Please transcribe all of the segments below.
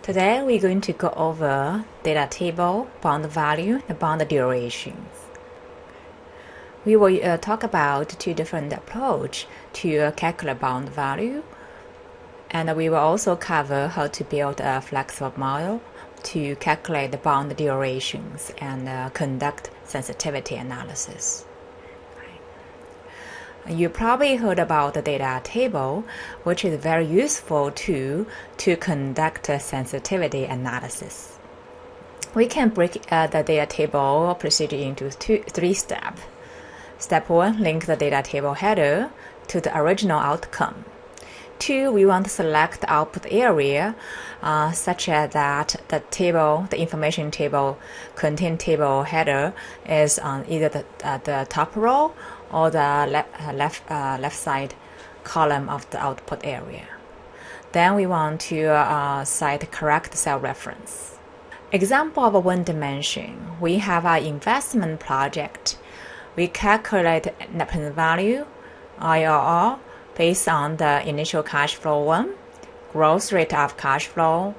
Today we're going to go over data table, bond value, and bond durations. We will talk about two different approaches to calculate bond value, and we will also cover how to build a flexible model to calculate the bond durations and conduct sensitivity analysis. You probably heard about the data table, which is a very useful tool to conduct a sensitivity analysis. We can break the data table procedure into three steps. Step 1, link the data table header to the original outcome. 2, we want to select the output area such as that the information table contain table header is on either the top row or the left side column of the output area. Then we want to cite correct cell reference. Example of one dimension. We have our investment project. We calculate net present value, IRR, based on the initial cash flow 1, growth rate of cash flow,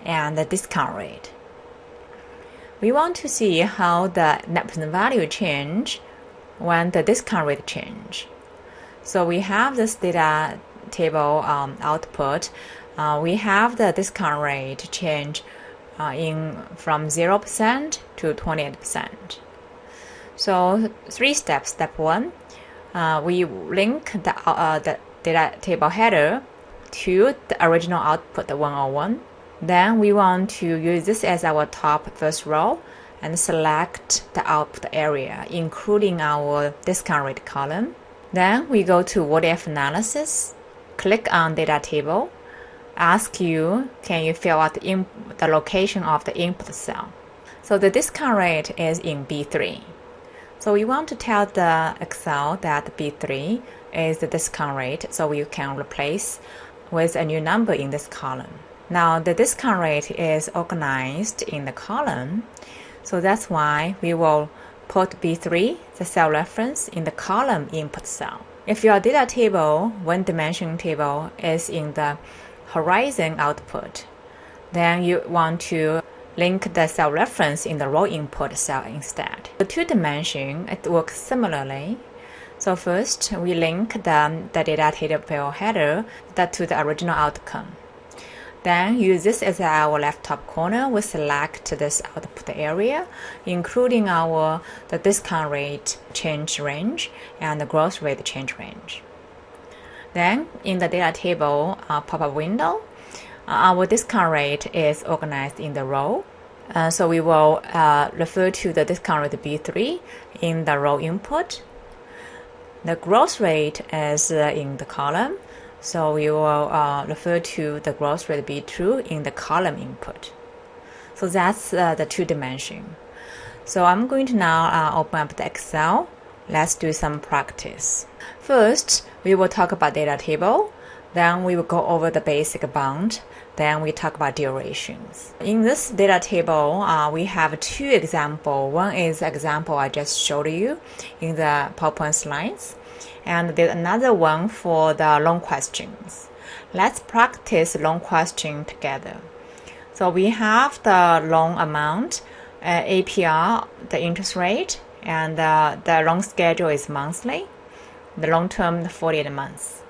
and the discount rate. We want to see how the net present value change when the discount rate change. So we have this data table output. We have the discount rate change from 0% to 28%. So 3 steps. Step 1, we link the data table header to the original output 101. Then we want to use this as our top first row and select the output area, including our discount rate column. Then we go to what if analysis, click on data table, ask you, can you fill out the location of the input cell? So the discount rate is in B3. So we want to tell the Excel that B3 is the discount rate, so we can replace with a new number in this column. Now the discount rate is organized in the column, so that's why we will put B3, the cell reference, in the column input cell. If your data table, one dimension table, is in the horizon output, then you want to link the cell reference in the row input cell instead. The 2 dimension, it works similarly. So first, we link the data table header to the original outcome. Then use this as our left top corner. We select this output area, including the discount rate change range and the growth rate change range. Then in the data table pop-up window, our discount rate is organized in the row. So we will refer to the discount rate B3 in the row input. The growth rate is in the column. So we will refer to the growth rate B2 in the column input. So that's the 2 dimension. So I'm going to now open up the Excel. Let's do some practice. First, we will talk about data table. Then we will go over the basic bond. Then we talk about durations. In this data table, we have 2 examples. One is the example I just showed you in the PowerPoint slides. And there's another one for the long questions. Let's practice long question together. So we have the loan amount, APR, the interest rate, and the loan schedule is monthly. The long term, 48 months.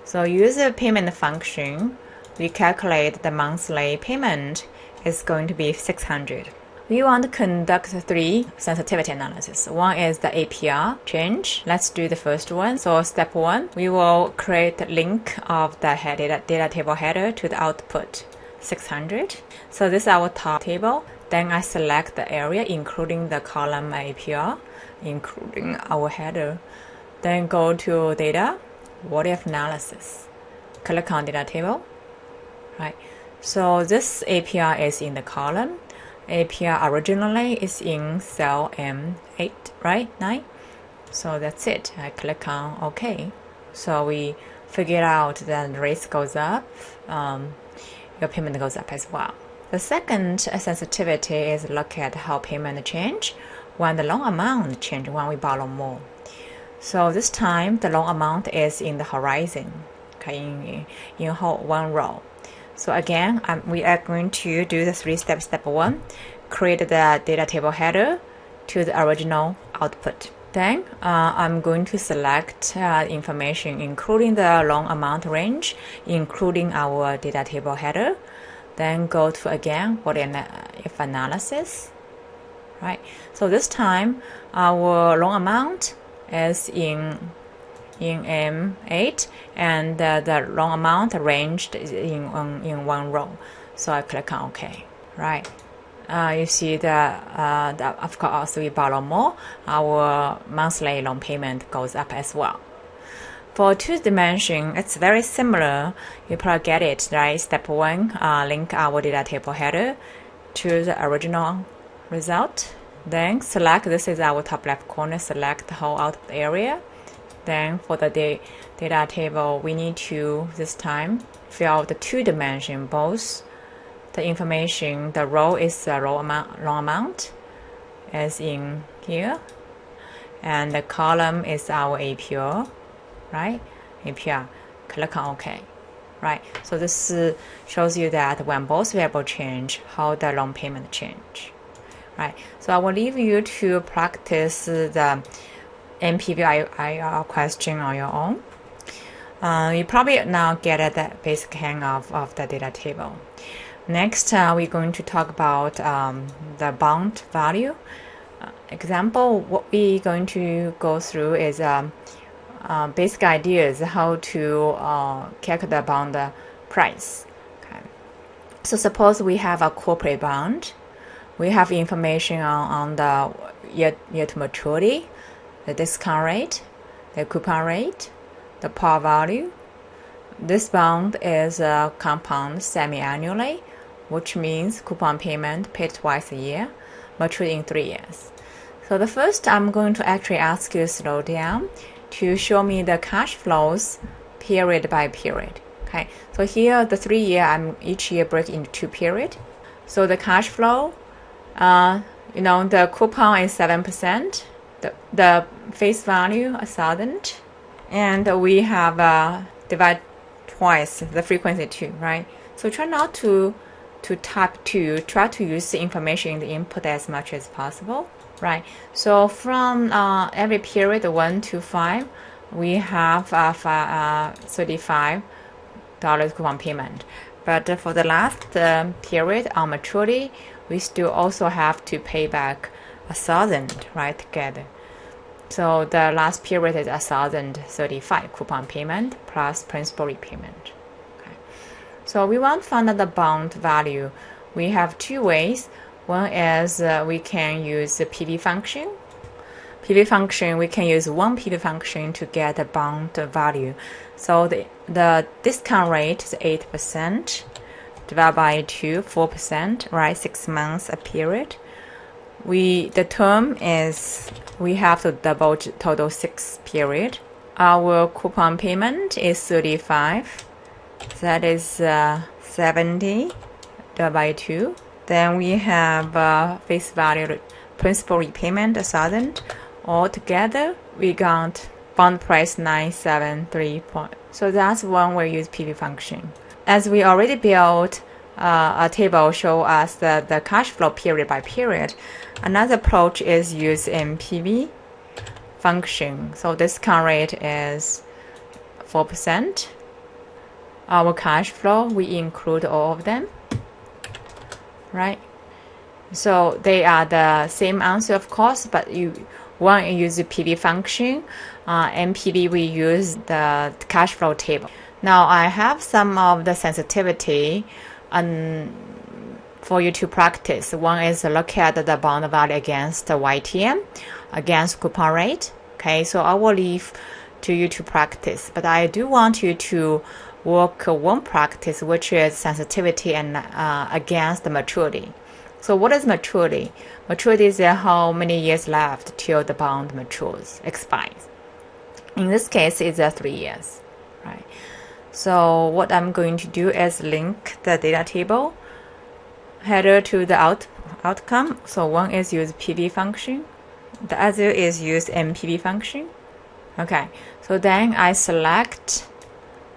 So use the payment function. We calculate the monthly payment is going to be 600. We want to conduct 3 sensitivity analysis. One is the APR change. Let's do the first one. So step 1, we will create a link of the data table header to the output 600. So this is our top table. Then I select the area, including the column APR, including our header. Then go to data, what if analysis. Click on data table. Right. So this APR is in the column. APR originally is in cell M8, right? 9. So that's it. I click on OK. So we figure out that the rate goes up, your payment goes up as well. The second sensitivity is look at how payment change when the loan amount change when we borrow more. So this time the loan amount is in the horizon, okay, in one row. So again, we are going to do the 3 steps. Step 1, create the data table header to the original output. Then I'm going to select information including the long amount range, including our data table header. Then go to again what if analysis, right? So this time our long amount is in M8 and the long amount arranged in one row. So I click on OK, right? You see that of course we borrow more, our monthly loan payment goes up as well. For 2 dimension, it's very similar. You probably get it, right? Step 1, link our data table header to the original result. Then select, this is our top left corner, select the whole output area. Then for the data table, we need to, this time, fill the 2 dimension, both the information, the row is the long amount, as in here, and the column is our APR, right? APR, click on OK, right? So this shows you that when both variables change, how the loan payment change, right? So I will leave you to practice the MPV question on your own. You probably now get the basic hang of the data table. Next, we're going to talk about the bound value. Example, what we're going to go through is basic ideas how to calculate the bond price. Okay. So suppose we have a corporate bond. We have information on the year to maturity, the discount rate, the coupon rate, the par value. This bond is compound semi-annually, which means coupon payment paid twice a year, mature in 3 years. So the first, I'm going to actually ask you to slow down to show me the cash flows period by period. Okay, so here the 3 year, I'm each year break into 2 periods. So the cash flow, the coupon is 7%, the face value 1,000, and we have divide twice the frequency 2, right? So try not to type 2, try to use the information in the input as much as possible, right? So from every period 1 to 5, we have $35 coupon payment. But for the last period on maturity, we still also have to pay back 1,000, right, together. So the last period is 1,035 coupon payment plus principal repayment. Okay. So we want to find out the bond value. We have 2 ways. One is we can use the PV function. PV function, we can use one PV function to get the bond value. So the discount rate is 8%, divided by 2, 4%, right? 6 months a period. The term is we have to double total 6 period. Our coupon payment is 35. That is 70 divided by 2. Then we have face value principal repayment 1,000. Altogether, we got bond price 973. So that's one way use PV function. As we already built a table show us the cash flow period by period, another approach is use MPV function. So discount rate is 4%. Our cash flow, we include all of them, right? So they are the same answer, of course, but one use the PV function, MPV we use the cash flow table. Now I have some of the sensitivity for you to practice. One is look at the bond value against the YTM, against coupon rate. Okay, so I will leave to you to practice, but I do want you to work one practice, which is sensitivity and against the maturity. So what is maturity? Maturity is how many years left till the bond matures, expires. In this case, it's 3 years, right? So what I'm going to do is link the data table header to the outcome. So one is use PV function, the other is use MPV function. Okay, so then I select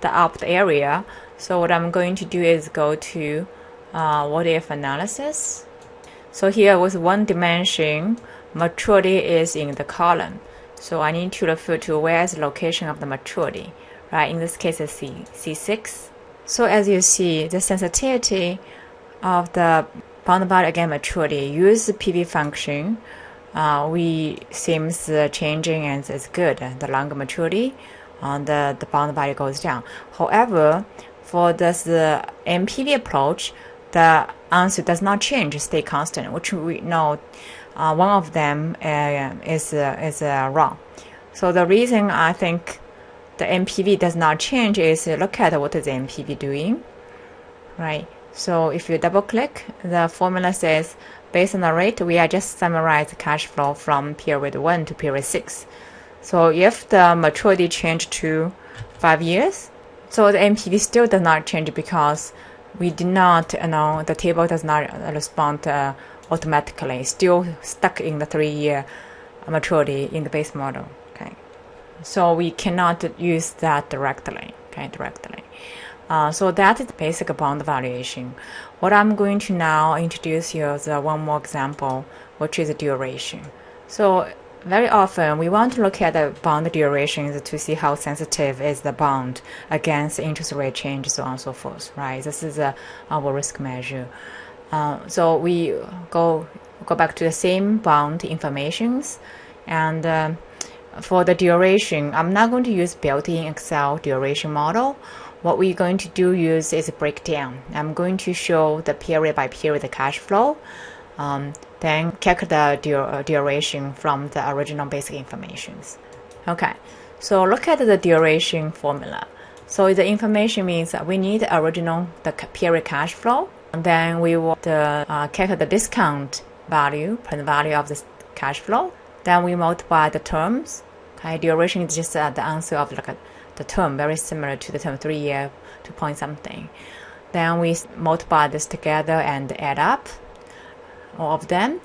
the output area. So what I'm going to do is go to what if analysis. So here with one dimension, maturity is in the column. So I need to refer to where is the location of the maturity, right? In this case, it's C6. So as you see, the sensitivity of the bound value against maturity use the PV function. We seems changing and it's good. The longer maturity, the bound value goes down. However, for this MPV approach, the answer does not change, stay constant, which we know one of them is wrong. So the reason I think the MPV does not change is look at what is the MPV doing, right? So if you double click, the formula says based on the rate, we are just summarize cash flow from period 1 to period 6. So if the maturity changed to 5 years, so the MPV still does not change because we did not, the table does not respond automatically. Still stuck in the 3-year maturity in the base model. Okay, so we cannot use that directly. So that is the basic bond valuation. What I'm going to now introduce you is one more example, which is duration. So very often we want to look at the bond durations to see how sensitive is the bond against interest rate change, so on and so forth, right? This is our risk measure. So we go back to the same bond informations, and for the duration, I'm not going to use built-in Excel duration model. What we're going to do is a breakdown. I'm going to show the period by period cash flow, then calculate the duration from the original basic informations. Okay, so look at the duration formula. So the information means that we need the original period cash flow, and then we will calculate the discount value, present value of the cash flow. Then we multiply the terms. Okay, duration is just the answer of the term, very similar to the term 3 year to point something. Then we multiply this together and add up all of them.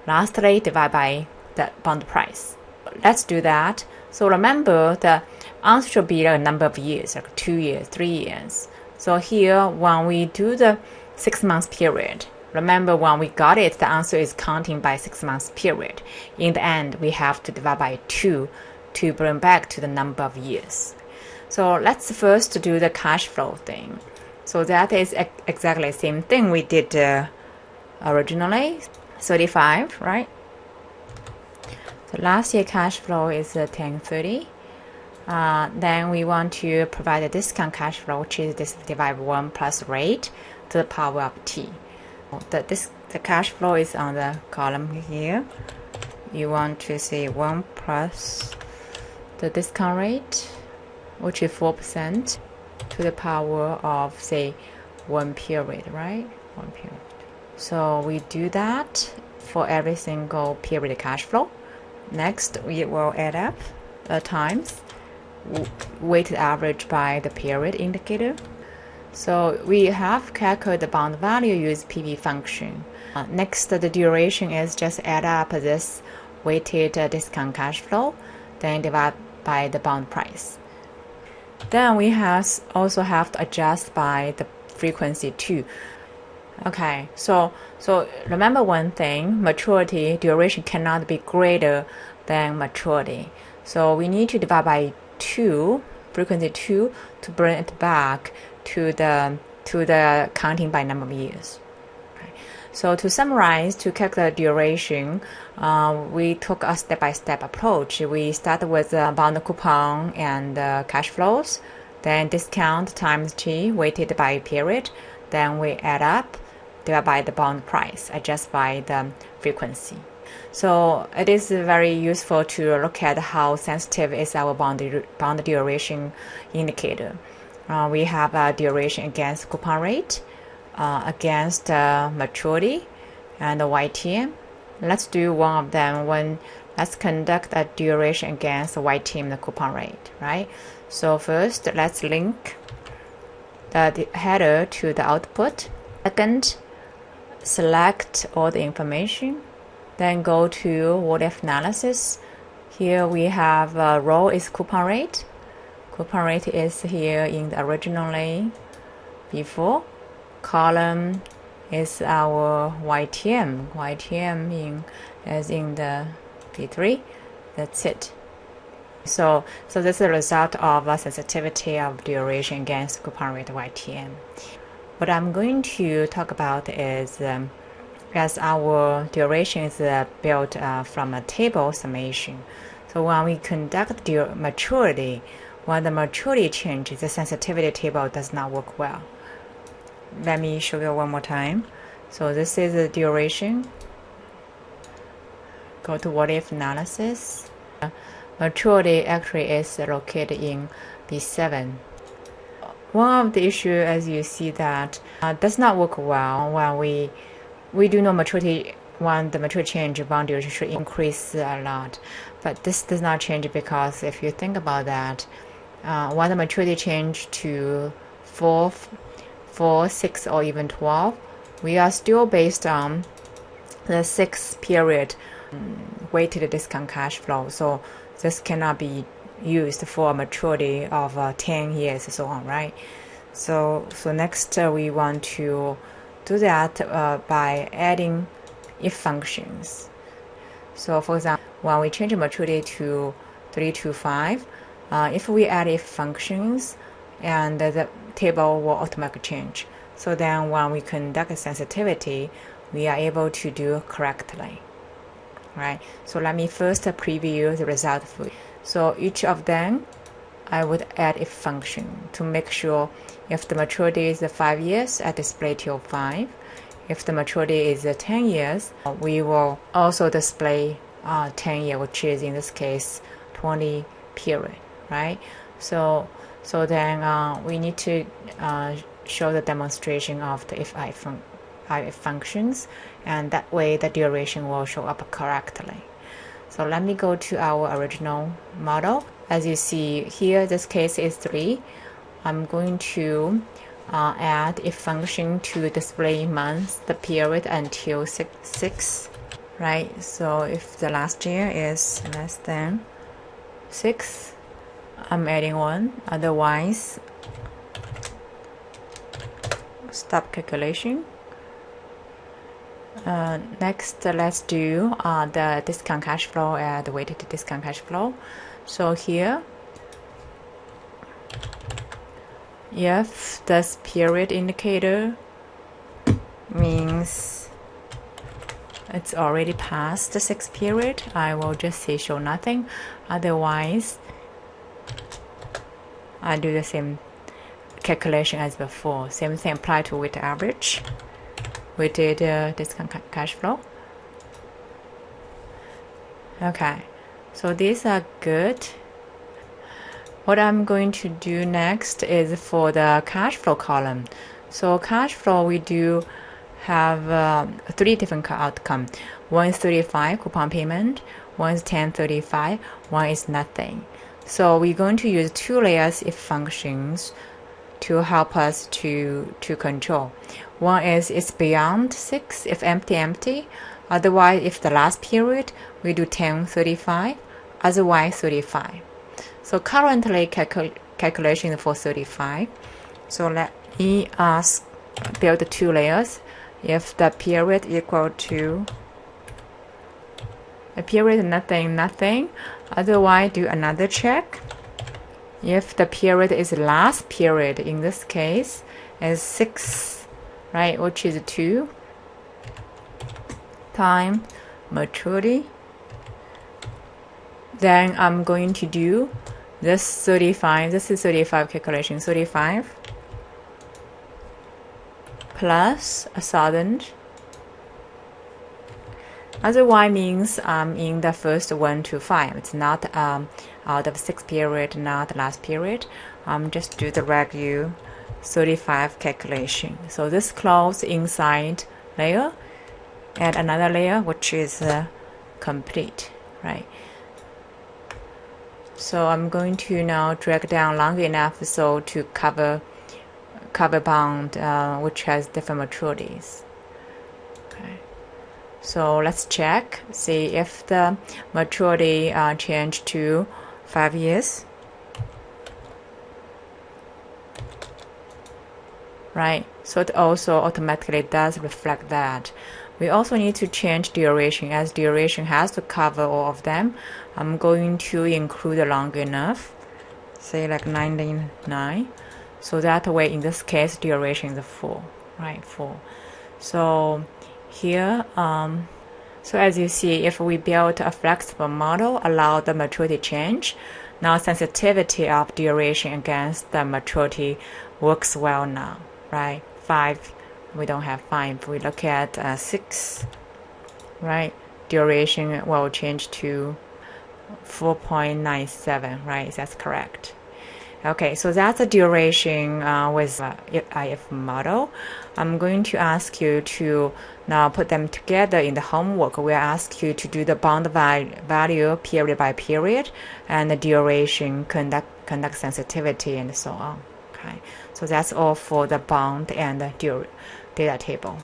Lastly, divide by the bond price. Let's do that. So remember, the answer should be a number of years, like 2 years, 3 years. So here, when we do the 6 months period, remember when we got it, the answer is counting by 6 months period. In the end, we have to divide by 2 to bring back to the number of years. So let's first do the cash flow thing. So that is exactly the same thing we did originally, 35, right? So last year cash flow is 1030. Then we want to provide a discount cash flow, which is this divide 1 plus rate to the power of t. The cash flow is on the column here. You want to say 1 plus the discount rate, which is 4%, to the power of, say, 1 period, right? 1 period. So we do that for every single period cash flow. Next, we will add up the times weighted average by the period indicator. So we have calculated the bond value use PV function. Next, the duration is just add up this weighted discount cash flow, then divide by the bond price. Then we also have to adjust by the frequency too. Okay, so remember one thing, maturity duration cannot be greater than maturity. So we need to divide by 2, frequency 2, to bring it back to the counting by number of years. Okay. So to summarize, to calculate duration, we took a step-by-step approach. We started with bond coupon and cash flows, then discount times t weighted by period, then we add up, divide by the bond price, adjust by the frequency. So it is very useful to look at how sensitive is our bond duration indicator. We have a duration against coupon rate, against maturity, and the YTM. Let's do one of them. Let's conduct a duration against the YTM, the coupon rate, right? So first, let's link the header to the output. Second, select all the information. Then go to what if analysis. Here we have row is coupon rate. Coupon rate is here in the originally before. Column is our YTM. YTM is in the P3. That's it. So this is the result of a sensitivity of duration against coupon rate YTM. What I'm going to talk about is as our duration is built from a table summation. So when we conduct maturity, when the maturity changes, the sensitivity table does not work well. Let me show you one more time. So this is the duration. Go to what if analysis. Maturity actually is located in B7. One of the issues, as you see, that does not work well when we do know maturity. When the maturity change, bond duration should increase a lot, but this does not change because if you think about that, when the maturity change to 4, 6, or even 12, we are still based on the 6 period weighted discount cash flow. So this cannot be used for a maturity of 10 years and so on, right? So next we want to do that by adding if functions. So for example, when we change maturity to 3 to 5, if we add if functions, and the table will automatically change. So then when we conduct a sensitivity, we are able to do correctly. Right, so let me first preview the result for you. So each of them, I would add if function to make sure if the maturity is 5 years, I display till 5. If the maturity is 10 years, we will also display 10 year, which is in this case 20 period, right? So then we need to show the demonstration of the if functions, and that way the duration will show up correctly. So let me go to our original model. As you see here, this case is 3. I'm going to add if function to display months, the period until 6, right? So if the last year is less than 6, I'm adding 1. Otherwise, stop calculation. Next, let's do the discount cash flow and the weighted discount cash flow. So here, if this period indicator means it's already past the 6 period, I will just say show nothing. Otherwise, I do the same calculation as before. Same thing apply to weighted average. Weighted discount cash flow. Okay, so these are good. What I'm going to do next is for the cash flow column. So cash flow, we do have 3 different outcomes. One is 35 coupon payment, one is 1035, one is nothing. So we're going to use 2 layers if functions to help us to control. One is it's beyond 6 if empty. Otherwise, if the last period, we do 1035, otherwise 35. So currently calculation for 35. So let me build 2 layers. If the period equal to a period nothing, otherwise do another check. If the period is last period, in this case is 6, right, which is 2 times maturity, then I'm going to do this 35. This is 35 calculation. 35 plus 1,000. Otherwise means in the first 1 to 5. It's not out of 6 period, not last period. Just do the regular 35 calculation. So this close inside layer, add another layer which is complete, right? So I'm going to now drag down long enough so to cover bond which has different maturities. Okay. So let's check, see if the maturity changed to 5 years. right? So it also automatically does reflect that. We also need to change duration, as duration has to cover all of them. I'm going to include long enough, say like 99. So that way, in this case, duration is 4, right? 4. So here, so as you see, if we build a flexible model, allow the maturity change, now sensitivity of duration against the maturity works well now, right? 5, we don't have 5. We look at 6, right? Duration will change to 4.97, right? That's correct. Okay, so that's the duration with IF model. I'm going to ask you to now put them together in the homework. We'll ask you to do the bound value period by period and the duration, conduct sensitivity, and so on. Okay, so that's all for the bound and the data table.